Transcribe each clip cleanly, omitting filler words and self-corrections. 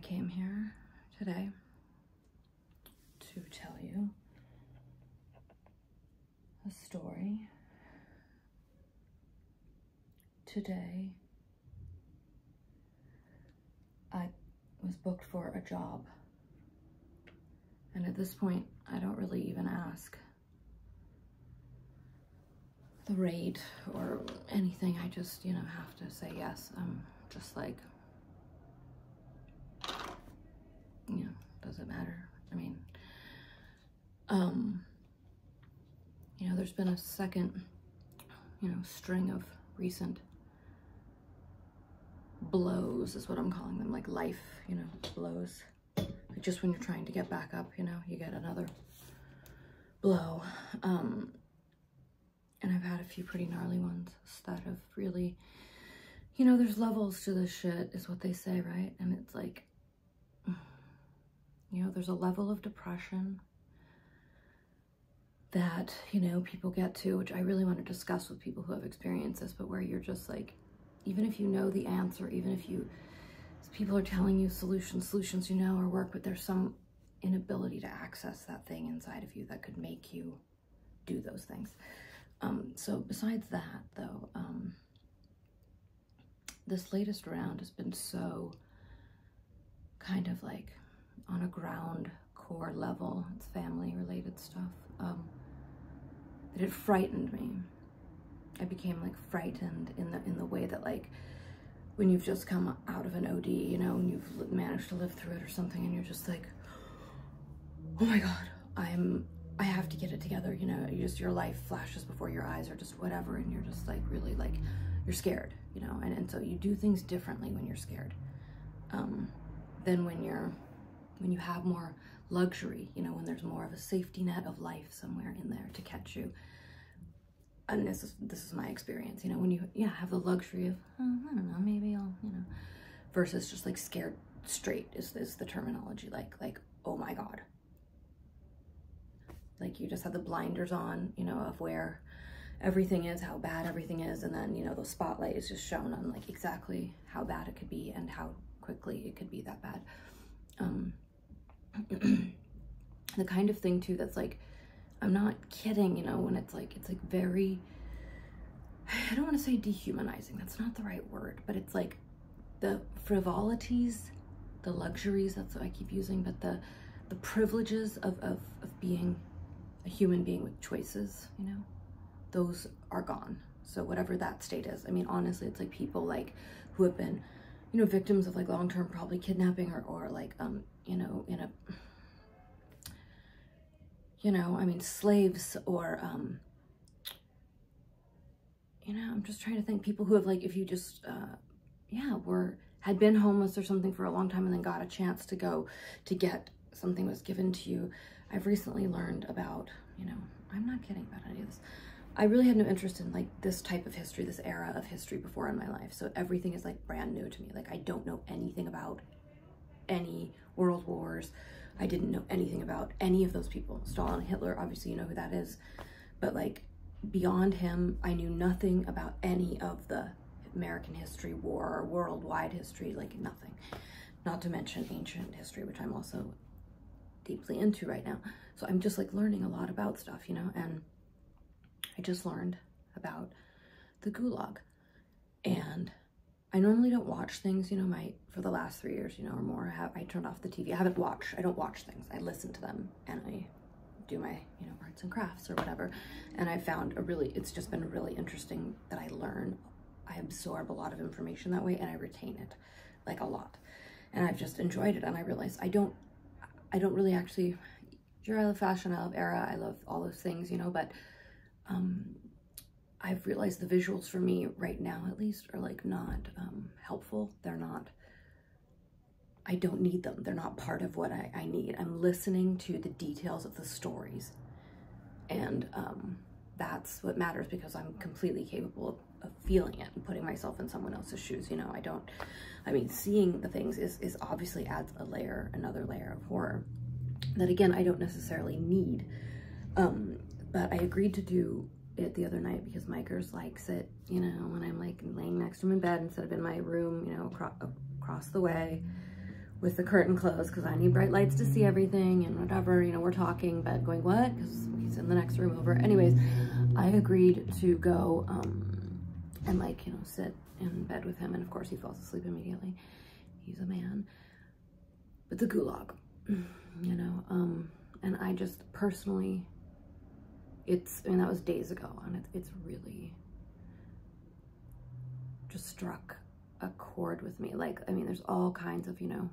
came here today to tell you a story. Today, I was booked for a job. And at this point, I don't really even ask the rate or anything. I just, have to say yes. I'm just like, does it matter? I mean, there's been a second, string of recent blows is what I'm calling them, like life, blows. Just when you're trying to get back up, you get another blow. And I've had a few pretty gnarly ones that have really, there's levels to this shit is what they say, right? And it's like, there's a level of depression that, people get to, which I really want to discuss with people who have experienced this, but where you're just like, even if you know the answer, even if people are telling you solutions, or work, but there's some inability to access that thing inside of you that could make you do those things. So besides that, though, this latest round has been so kind of like on a ground core level. It's family related stuff. That it frightened me. I became like frightened in the way that, like, when you've just come out of an OD, and you've managed to live through it or something, and you're just like, oh my God, I have to get it together. Your life flashes before your eyes or just whatever. And you're just like, really like, you're scared, and so you do things differently when you're scared, than when you have more luxury, when there's more of a safety net of life somewhere in there to catch you. And this is my experience, when you have the luxury of, oh, I don't know, maybe I'll, versus just like scared straight is the terminology, like, oh my God. Like you just have the blinders on, of where everything is, how bad everything is. And then, the spotlight is just shown on like exactly how bad it could be and how quickly it could be that bad. The kind of thing too, that's like, I'm not kidding, when it's like very, I don't want to say dehumanizing, that's not the right word, but it's like the frivolities, the luxuries, that's what I keep using, but the privileges of being a human being with choices, those are gone. So whatever that state is, I mean, honestly, it's like people like who have been, victims of like long-term probably kidnapping or like, in a, I mean, slaves or, I'm just trying to think, people who have like, if you just, had been homeless or something for a long time and then got a chance to go to get something was given to you. I've recently learned about, I'm not kidding about any of this. I really had no interest in like this type of history, this era of history before in my life. So everything is like brand new to me. Like I don't know anything about any world wars. I didn't know anything about any of those people. Stalin, Hitler, obviously you know who that is. But like beyond him, I knew nothing about any of the American history, war, or worldwide history, like nothing. Not to mention ancient history, which I'm also deeply into right now. So I'm just like learning a lot about stuff, and I just learned about the Gulag. And I normally don't watch things, for the last 3 years, or more, I turned off the TV. I don't watch things. I listen to them and I do my, arts and crafts or whatever. And I found it's just been really interesting that I learn, I absorb a lot of information that way and I retain it like a lot. And I've just enjoyed it. And I realized I don't really actually, I love fashion, I love era, I love all those things, but, I've realized the visuals for me right now, at least, are like not helpful. They're not, I don't need them. They're not part of what I need. I'm listening to the details of the stories. And that's what matters because I'm completely capable of feeling it and putting myself in someone else's shoes. I mean, seeing the things is obviously adds another layer of horror that again, I don't necessarily need. But I agreed to do it the other night because Mikers likes it, when I'm like laying next to him in bed instead of in my room, across the way with the curtain closed because I need bright lights to see everything and whatever, you know, we're talking, but going, what? Because he's in the next room over. Anyways, I agreed to go and like, you know, sit in bed with him. And of course he falls asleep immediately. He's a man. But the gulag, you know, and I just personally, I mean, that was days ago, and it's really just struck a chord with me. Like, I mean, there's all kinds of, you know,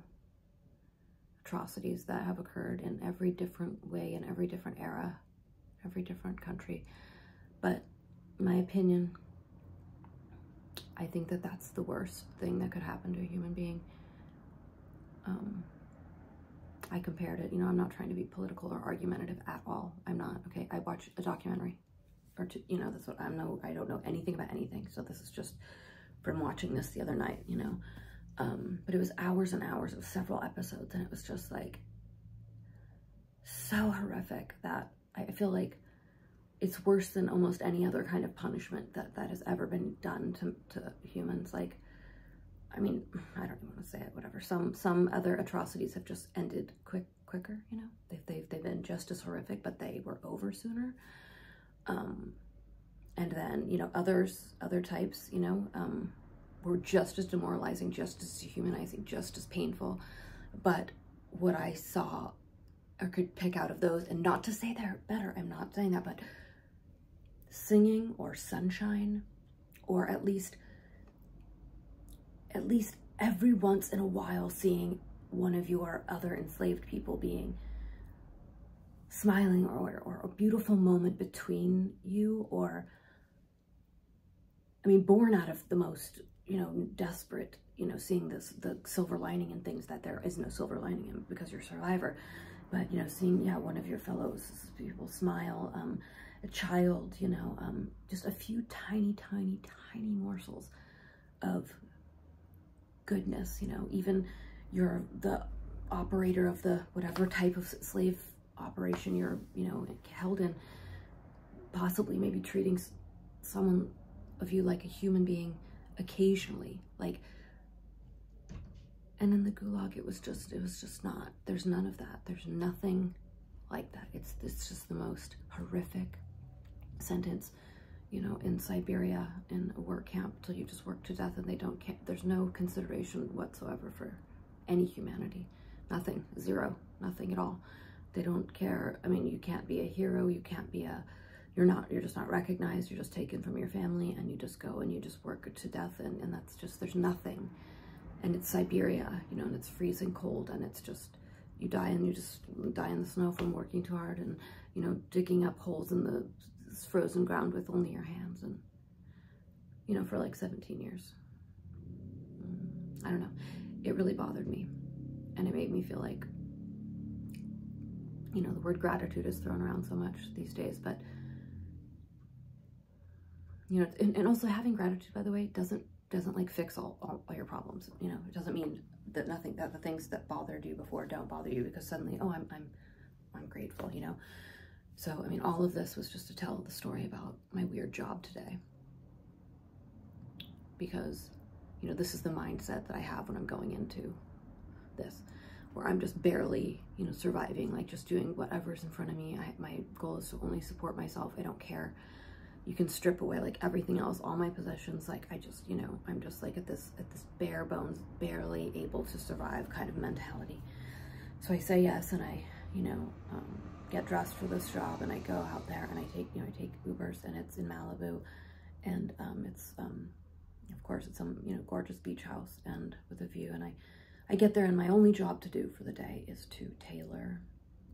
atrocities that have occurred in every different way, in every different era, every different country. But my opinion, I think that that's the worst thing that could happen to a human being. I compared it, you know, I'm not trying to be political or argumentative at all. I'm not, okay? I watched a documentary, or two, you know, that's what I don't know anything about anything. So this is just from watching this the other night, you know. But it was hours and hours of several episodes, and it was just like so horrific that I feel like it's worse than almost any other kind of punishment that has ever been done to humans. Like, I mean, I don't even want to say it, whatever. Some other atrocities have just ended quicker, you know. They've been just as horrific, but they were over sooner. And then, you know, other types, you know, were just as demoralizing, just as dehumanizing, just as painful. But what I saw or could pick out of those, and not to say they're better, I'm not saying that, but Singing or Sunshine, or at least every once in a while seeing one of your other enslaved people being smiling, or a beautiful moment between you, or, I mean, born out of the most, you know, desperate, you know, seeing the silver lining in things that there is no silver lining in because you're a survivor. But, you know, seeing, yeah, one of your fellows people smile, a child, you know, just a few tiny morsels of goodness, you know. Even you're the operator of the whatever type of slave operation you're, you know, held in, possibly maybe treating someone of you like a human being occasionally, like. And in the gulag, it was just not, there's none of that. There's nothing like that. It's just the most horrific sentence, you know, in Siberia, in a work camp, till you just work to death, and they don't care. There's no consideration whatsoever for any humanity. Nothing, zero, nothing at all. They don't care. I mean, you can't be a hero. You can't be you're just not recognized. You're just taken from your family, and you just go and you just work to death. And that's just, there's nothing. And it's Siberia, you know, and it's freezing cold, and it's just, you die, and you just die in the snow from working too hard, and, you know, digging up holes in the frozen ground with only your hands, and, you know, for like 17 years. I don't know. It really bothered me, and it made me feel like, you know, the word gratitude is thrown around so much these days, but, you know, and also having gratitude, by the way, doesn't like fix all your problems. You know, it doesn't mean that the things that bothered you before don't bother you because suddenly, oh, I'm grateful, you know. So, I mean, all of this was just to tell the story about my weird job today, because, you know, this is the mindset that I have when I'm going into this, where I'm just barely, you know, surviving, like just doing whatever's in front of me. My goal is to only support myself. I don't care. You can strip away like everything else, all my possessions. Like, I just, you know, I'm just like at this bare bones, barely able to survive kind of mentality. So I say yes, and I, you know, get dressed for this job, and I go out there, and I take Ubers, and it's in Malibu, and it's of course it's some, you know, gorgeous beach house and with a view, and I get there, and my only job to do for the day is to tailor,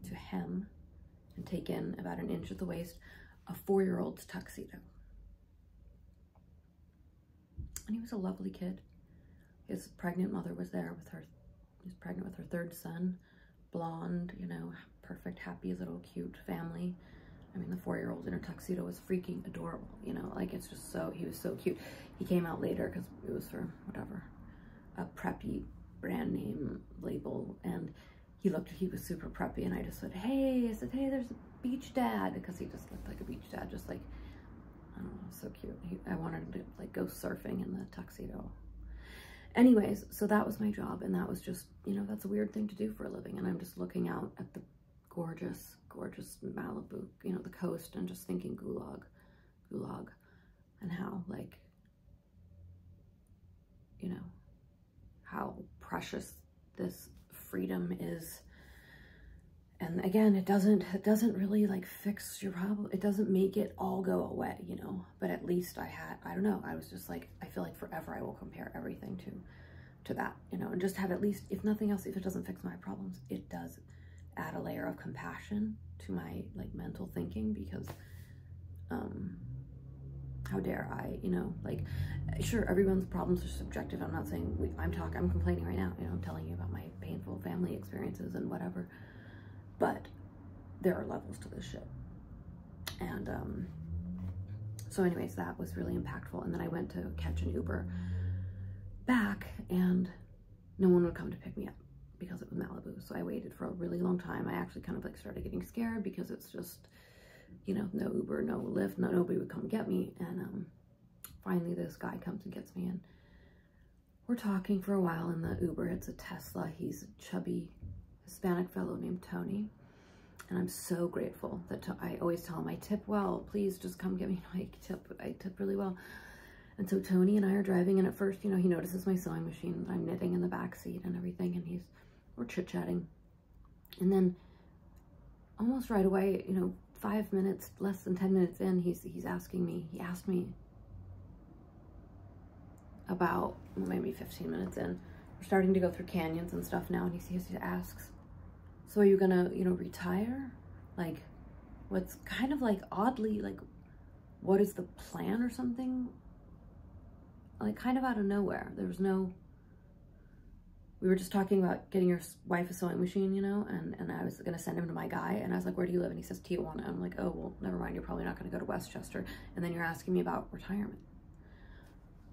to hem, and take in about an inch at the waist a 4-year-old's tuxedo. And he was a lovely kid. His pregnant mother was there with her. He was pregnant with her 3rd son, blonde, you know, perfect, happy little cute family. I mean, the 4-year-old in her tuxedo was freaking adorable, you know, like, it's just so, he was so cute. He came out later because it was for whatever, a preppy brand name label, and he was super preppy, and I just said, hey, there's a beach dad, because he just looked like a beach dad, just like, I don't know, so cute. I wanted him to like go surfing in the tuxedo. Anyways, so that was my job, and that was just, you know, that's a weird thing to do for a living. And I'm just looking out at the gorgeous, gorgeous Malibu, you know, the coast, and just thinking gulag, and how, like, you know, how precious this freedom is. And again, it doesn't really like fix your problem. It doesn't make it all go away, you know, but at least I don't know, I was just like, I feel like forever I will compare everything to that, you know, and just have, at least, if nothing else, if it doesn't fix my problems, it does add a layer of compassion to my like mental thinking, because how dare I, you know, like, sure, everyone's problems are subjective. I'm not saying, I'm complaining right now, you know, I'm telling you about my painful family experiences and whatever, but there are levels to this shit. And so anyways, that was really impactful. And then I went to catch an Uber back, and no one would come to pick me up because it was Malibu. So I waited for a really long time. I actually kind of like started getting scared, because it's just, you know, no Uber, no Lyft, nobody would come get me. And finally this guy comes and gets me, and we're talking for a while in the Uber. It's a Tesla. He's a chubby Hispanic fellow named Tony. And I'm so grateful that I always tell him, I tip well, please just come get me. I tip really well. And so Tony and I are driving, and at first, you know, he notices my sewing machine. I'm knitting in the back seat and everything, and we're chit-chatting. And then almost right away, you know, 5 minutes, less than 10 minutes in, he asked me about, well, maybe 15 minutes in, we're starting to go through canyons and stuff now, and he asks, so are you gonna, you know, retire? Like, what's kind of like oddly, like, what is the plan or something? Like, kind of out of nowhere. There was no, we were just talking about getting your wife a sewing machine, you know, and I was gonna send him to my guy, and I was like, where do you live? And he says Tijuana. I'm like, oh, well, never mind, you're probably not gonna go to Westchester, and then you're asking me about retirement.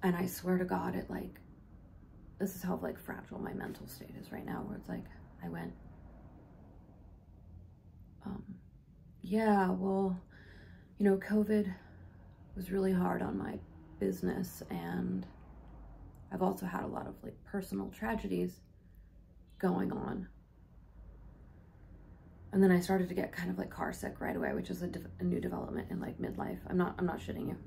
And I swear to God, it like, this is how like fragile my mental state is right now, where it's like, I went, yeah, well, you know, COVID was really hard on my business, and I've also had a lot of like personal tragedies going on. And then I started to get kind of like car sick right away, which is a new development in like midlife. I'm not shitting you.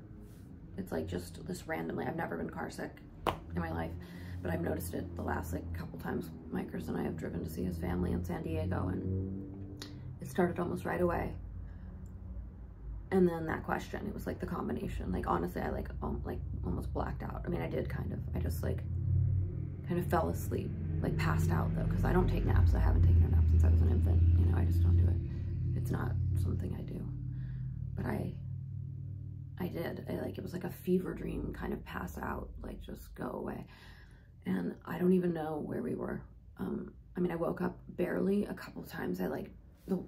It's like just this randomly, I've never been car sick in my life, but I've noticed it the last like couple times Micers and I have driven to see his family in San Diego, and it started almost right away. And then that question, it was like the combination. Like, honestly, I like almost blacked out. I mean, I did kind of. I just like kind of fell asleep, like passed out though, because I don't take naps. I haven't taken a nap since I was an infant. You know, I just don't do it. It's not something I do. But I did. It was like a fever dream, kind of pass out, like just go away. And I don't even know where we were. I mean, I woke up barely a couple of times.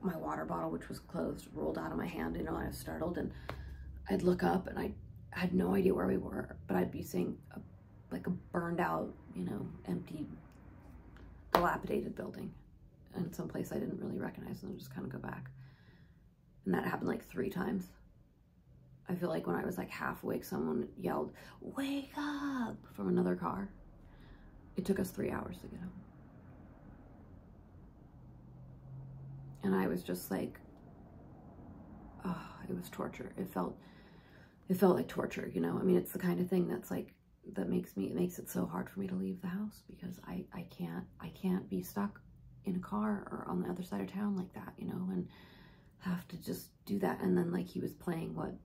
My water bottle, which was closed, rolled out of my hand, you know, I was startled, and I'd look up and I had no idea where we were, but I'd be seeing like a burned out, you know, empty, dilapidated building in some place I didn't really recognize, and I'd just kind of go back. And that happened like 3 times. I feel like when I was like half awake, someone yelled, "Wake up!" from another car. It took us 3 hours to get home. And I was just like, oh, it was torture. It felt like torture, you know? I mean, it's the kind of thing that's like, it makes it so hard for me to leave the house, because I can't be stuck in a car or on the other side of town like that, you know, and have to just do that. And then like he was playing what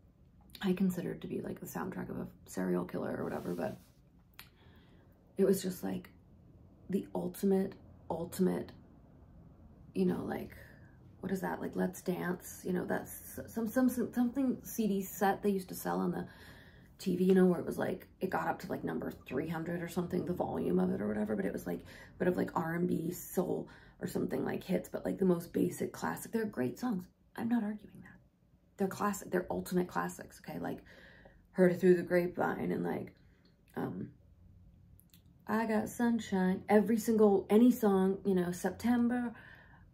I considered to be like the soundtrack of a serial killer or whatever, but it was just like the ultimate, you know, like, what is that? Like Let's Dance, you know, that's something CD set they used to sell on the TV, you know, where it was like, it got up to like number 300 or something, the volume of it or whatever, but it was like a bit of like R&B, soul or something, like hits, but like the most basic classic. They're great songs. I'm not arguing that. They're classic. They're ultimate classics. Okay. Like Heard It Through the Grapevine, and like, I Got Sunshine, any song, you know, September,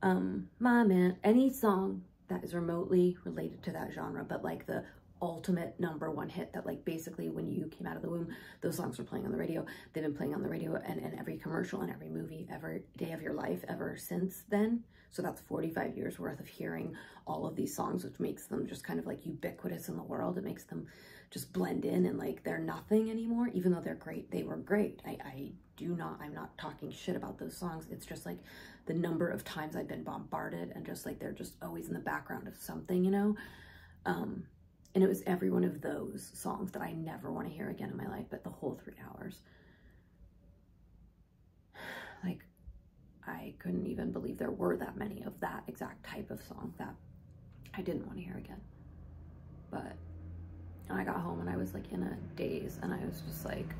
My Man, any song that is remotely related to that genre, but like the ultimate #1 hit that like basically when you came out of the womb, those songs were playing on the radio. They've been playing on the radio and every commercial and every movie every day of your life ever since then. So that's 45 years worth of hearing all of these songs, which makes them just kind of like ubiquitous in the world. It makes them just blend in and like they're nothing anymore, even though they're great. They were great. I'm not talking shit about those songs. It's just like the number of times I've been bombarded and just like they're just always in the background of something, you know? And it was every one of those songs that I never want to hear again in my life, but the whole 3 hours. Like, I couldn't even believe there were that many of that exact type of song that I didn't want to hear again. But I got home and I was like in a daze and I was just like,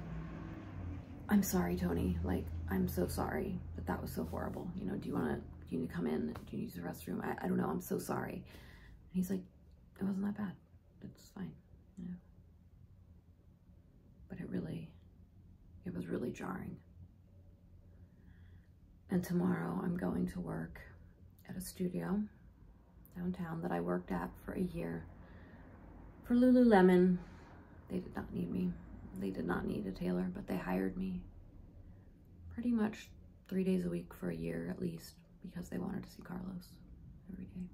I'm sorry, Tony. Like, I'm so sorry that that was so horrible. You know, do you need to come in? Do you use the restroom? I don't know. I'm so sorry. And he's like, it wasn't that bad. It's fine, you know. But it was really jarring. And tomorrow I'm going to work at a studio downtown that I worked at for a year for Lululemon. They did not need me. They did not need a tailor, but they hired me pretty much 3 days a week for a year at least because they wanted to see Carlos every day.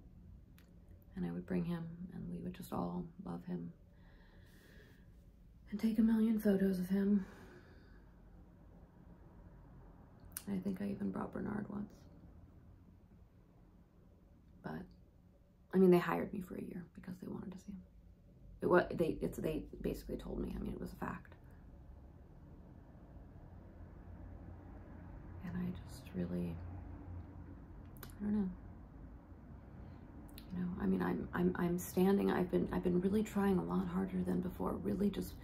And I would bring him and we would just all love him and take a million photos of him. I think I even brought Bernard once. But, I mean, they hired me for a year because they wanted to see him. They basically told me, I mean, it was a fact. And I just really, I don't know. You know, I mean, I'm standing, I've been really trying a lot harder than before, really just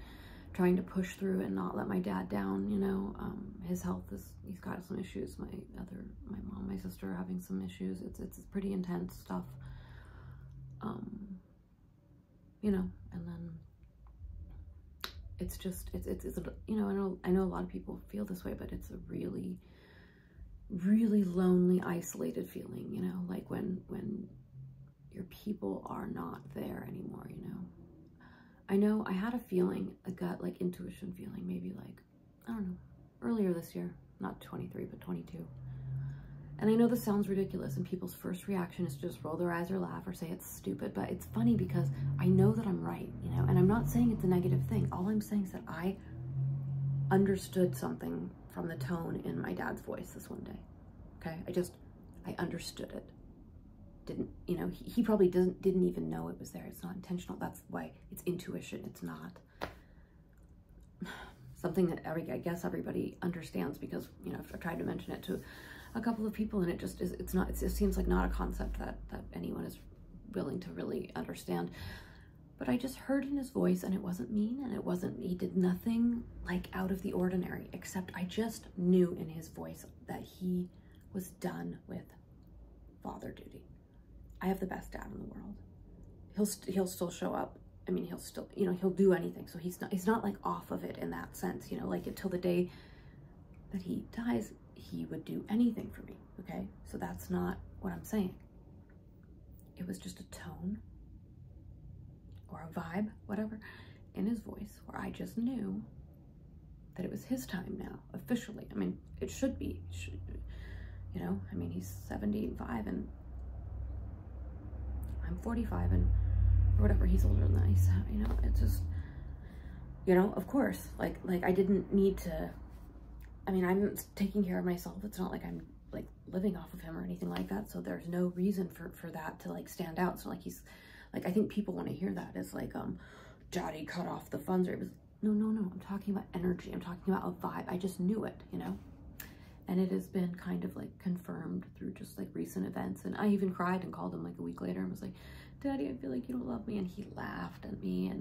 trying to push through and not let my dad down, you know. His health he's got some issues. My mom, my sister are having some issues. It's pretty intense stuff. You know, and then it's just, it's you know, I know a lot of people feel this way, but it's a really, really lonely, isolated feeling, you know, like when your people are not there anymore, you know. I know I had a feeling, a gut, like intuition feeling, maybe like, I don't know, earlier this year, not 23, but 22. And I know this sounds ridiculous and people's first reaction is to just roll their eyes or laugh or say it's stupid, but it's funny because I know that I'm right, you know, and I'm not saying it's a negative thing. All I'm saying is that I understood something from the tone in my dad's voice this one day, okay? I understood it. Didn't, you know, he probably didn't even know it was there. It's not intentional. That's why it's intuition. It's not something that I guess everybody understands because, you know, I've tried to mention it to a couple of people and it just is, it just seems like not a concept that anyone is willing to really understand. But I just heard in his voice and it wasn't mean and he did nothing like out of the ordinary, except I just knew in his voice that he was done with father duty. I have the best dad in the world. He'll still show up. I mean, he'll still, you know, he'll do anything. So he's not like off of it in that sense, you know, like until the day that he dies, he would do anything for me. Okay. So that's not what I'm saying. It was just a tone or a vibe, whatever, in his voice where I just knew that it was his time now, officially. I mean, it should be, you know, I mean, he's 75 and I'm 45 and or whatever, he's older than that. He's, you know, it's just, you know, of course, like I didn't need to, I mean, I'm taking care of myself. It's not like I'm like living off of him or anything like that. So there's no reason for that to like stand out. So like he's like, I think people want to hear that as like, daddy cut off the funds, or it was, no, I'm talking about energy. I'm talking about a vibe. I just knew it, you know? And it has been kind of like confirmed through just like recent events. And I even cried and called him like a week later and was like, Daddy, I feel like you don't love me. And he laughed at me.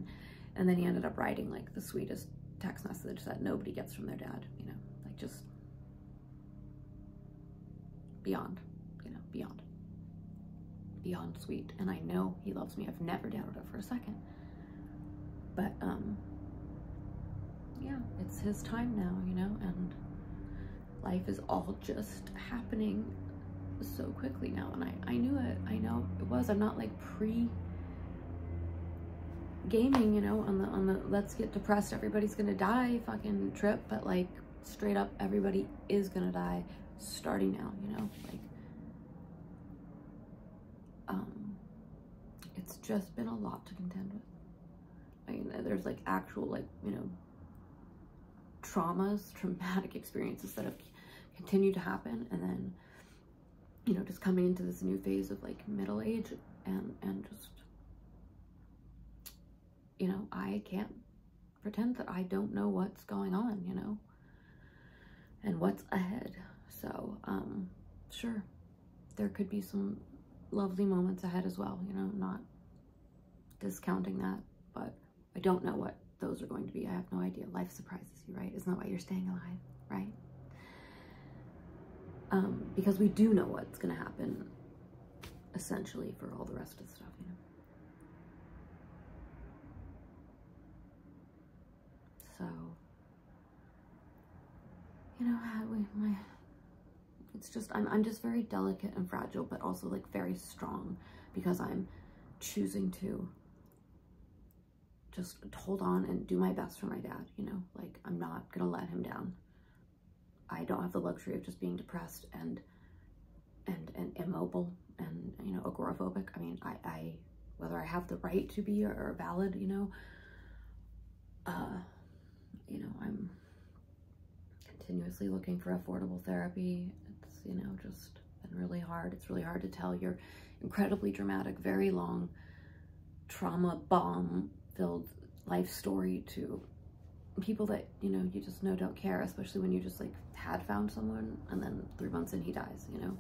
And then he ended up writing like the sweetest text message that nobody gets from their dad, you know, like just beyond, you know, beyond sweet. And I know he loves me. I've never doubted it for a second. But, yeah, it's his time now, you know, and life is all just happening so quickly now. And I knew it. I know it was. I'm not like gaming, you know, on the let's get depressed, everybody's gonna die fucking trip, but like straight up everybody is gonna die starting now, you know, like it's just been a lot to contend with. I mean, there's like actual, like, you know, traumatic experiences that have continued to happen, and then, you know, just coming into this new phase of like middle age, and just, you know, I can't pretend that I don't know what's going on, you know, and what's ahead. So sure, there could be some lovely moments ahead as well, you know, not discounting that, but I don't know what those are going to be. I have no idea. Life surprises you, right? Isn't that why you're staying alive, right? Because we do know what's going to happen, essentially, for all the rest of the stuff, you know. So, you know, it's just, I'm just very delicate and fragile, but also like very strong, because I'm choosing to just hold on and do my best for my dad, you know, like I'm not gonna let him down. I don't have the luxury of just being depressed and immobile and, you know, agoraphobic. I mean, I whether I have the right to be or valid, you know, I'm continuously looking for affordable therapy. It's, you know, just been really hard. It's really hard to tell your incredibly dramatic, very long, trauma bomb filled life story to people that, you know, you just know don't care, especially when you just like had found someone and then 3 months in he dies, you know.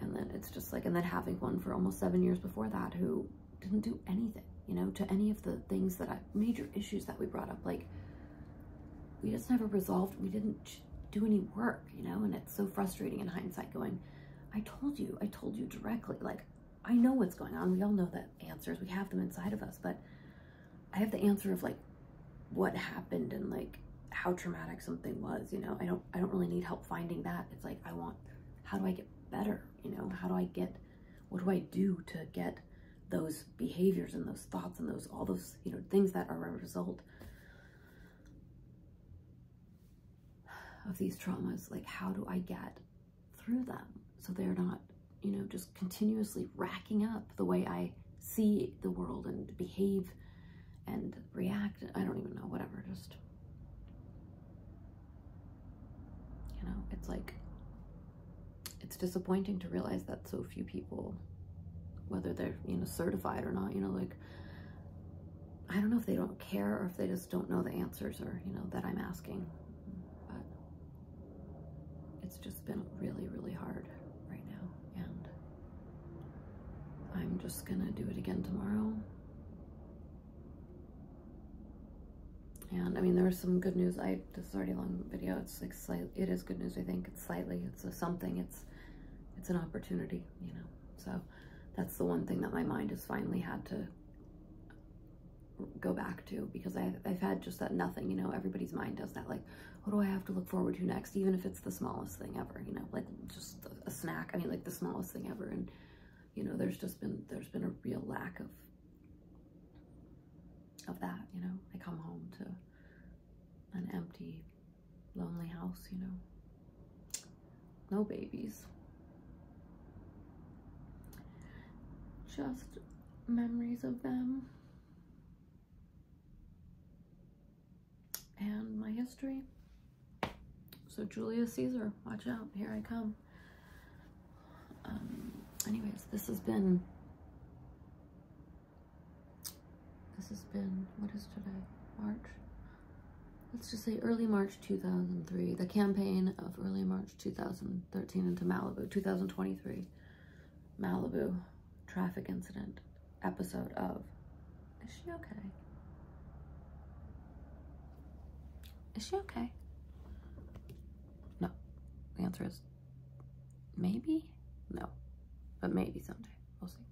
And then it's just like, and then having one for almost 7 years before that who didn't do anything, you know, to any of the things that major issues that we brought up. Like, we just never resolved, we didn't do any work, you know. And it's so frustrating in hindsight going, I told you directly, like, I know what's going on. We all know the answers, we have them inside of us, but I have the answer of like what happened and like how traumatic something was, you know. I don't really need help finding that. It's like, how do I get better, you know? What do I do to get those behaviors and those thoughts and all those, you know, things that are a result of these traumas, like how do I get through them so they're not, you know, just continuously racking up the way I see the world and behave and react. I don't even know, whatever, just, you know, it's like, it's disappointing to realize that so few people, whether they're, you know, certified or not, you know, like, I don't know if they don't care or if they just don't know the answers, or, you know, that I'm asking, but it's just been really, really hard right now, and I'm just gonna do it again tomorrow. And I mean, there was some good news. This is already a long video. It's like it is good news. I think it's something. It's an opportunity, you know. So that's the one thing that my mind has finally had to go back to, because I've had just that nothing, you know. Everybody's mind does that, like, what do I have to look forward to next, even if it's the smallest thing ever, you know, like just a snack. I mean, like the smallest thing ever. And, you know, there's been a real lack of that, you know. I come home to an empty, lonely house, you know, no babies, just memories of them and my history. So Julius Caesar, watch out, here I come. Anyways, this has been, what is today? March? Let's just say early March 2003. The campaign of early March 2013 into Malibu, 2023. Malibu traffic incident episode of, is she okay? Is she okay? No. The answer is maybe? No. But maybe someday. We'll see.